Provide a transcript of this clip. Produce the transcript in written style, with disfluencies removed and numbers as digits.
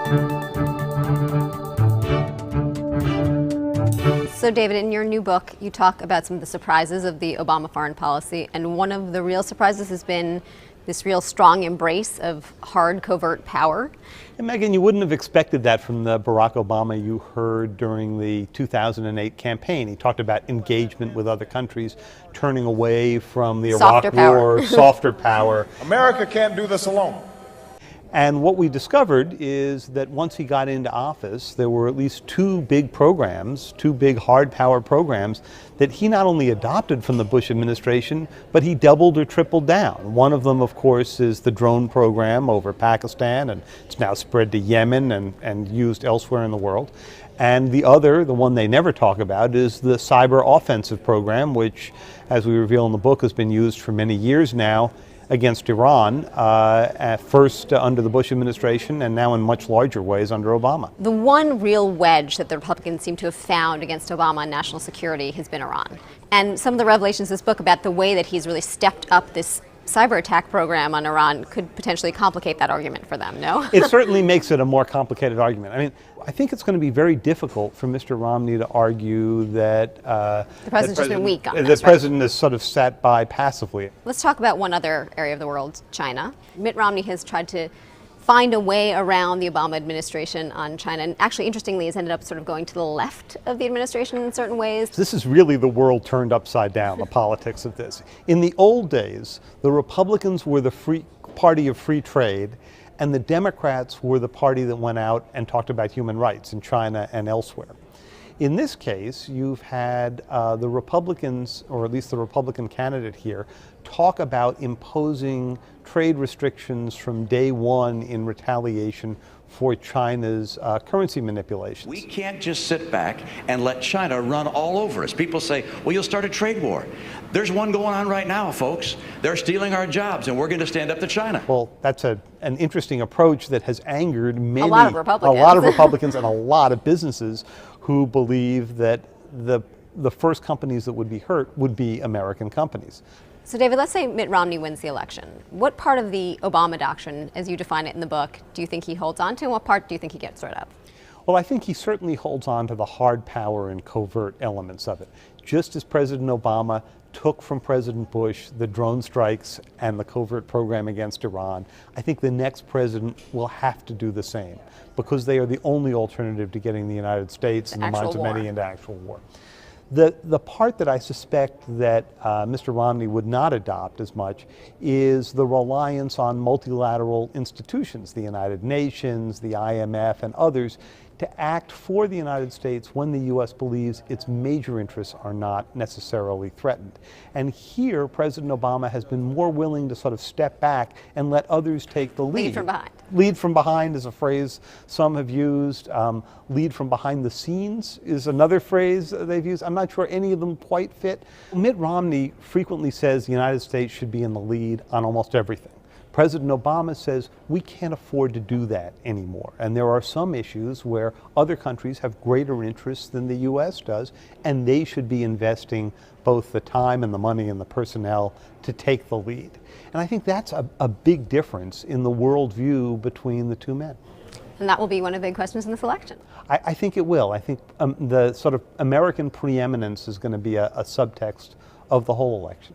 So David, in your new book, you talk about some of the surprises of the Obama foreign policy, and one of the real surprises has been this real strong embrace of hard covert power. And Megan, you wouldn't have expected that from the Barack Obama you heard during the 2008 campaign. He talked about engagement with other countries, turning away from the Iraq War, softer power. America can't do this alone. And what we discovered is that once he got into office, there were at least two big programs, two big hard power programs that he not only adopted from the Bush administration, but he doubled or tripled down. One of them, of course, is the drone program over Pakistan, and it's now spread to Yemen and used elsewhere in the world. And the other, the one they never talk about, is the cyber offensive program, which, as we reveal in the book, has been used for many years now against Iran, first under the Bush administration and now in much larger ways under Obama. The one real wedge that the Republicans seem to have found against Obama on national security has been Iran. And some of the revelations in this book about the way that he's really stepped up this cyber attack program on Iran could potentially complicate that argument for them, no? It certainly makes it a more complicated argument. I mean, I think it's going to be very difficult for Mr. Romney to argue that the president's just been weak on this, the president has sort of sat by passively. Let's talk about one other area of the world, China. Mitt Romney has tried to find a way around the Obama administration on China, and actually, interestingly, has ended up sort of going to the left of the administration in certain ways. This is really the world turned upside down, the politics of this. In the old days, the Republicans were the party of free trade, and the Democrats were the party that went out and talked about human rights in China and elsewhere. In this case, you've had the Republicans, or at least the Republican candidate here, talk about imposing trade restrictions from day one in retaliation for China's currency manipulations. We can't just sit back and let China run all over us. People say, well, you'll start a trade war. There's one going on right now, folks. They're stealing our jobs, and we're going to stand up to China. Well, that's an interesting approach that has angered a lot of Republicans and a lot of businesses who believe that the first companies that would be hurt would be American companies. So David, let's say Mitt Romney wins the election. What part of the Obama doctrine, as you define it in the book, do you think he holds on to, and what part do you think he gets rid of? Well, I think he certainly holds on to the hard power and covert elements of it. Just as President Obama took from President Bush the drone strikes and the covert program against Iran, I think the next president will have to do the same, because they are the only alternative to getting the United States, in the minds of many, into actual war. The part that I suspect that Mr. Romney would not adopt as much is the reliance on multilateral institutions, the United Nations, the IMF, and others, to act for the United States when the U.S. believes its major interests are not necessarily threatened. And here, President Obama has been more willing to sort of step back and let others take the lead. Lead from behind. Lead from behind is a phrase some have used. Lead from behind the scenes is another phrase they've used. I'm not sure any of them quite fit. Mitt Romney frequently says the United States should be in the lead on almost everything. President Obama says we can't afford to do that anymore. And there are some issues where other countries have greater interests than the U.S. does, and they should be investing both the time and the money and the personnel to take the lead. And I think that's a big difference in the worldview between the two men. And that will be one of the big questions in this election. I think it will. I think the sort of American preeminence is going to be a subtext of the whole election.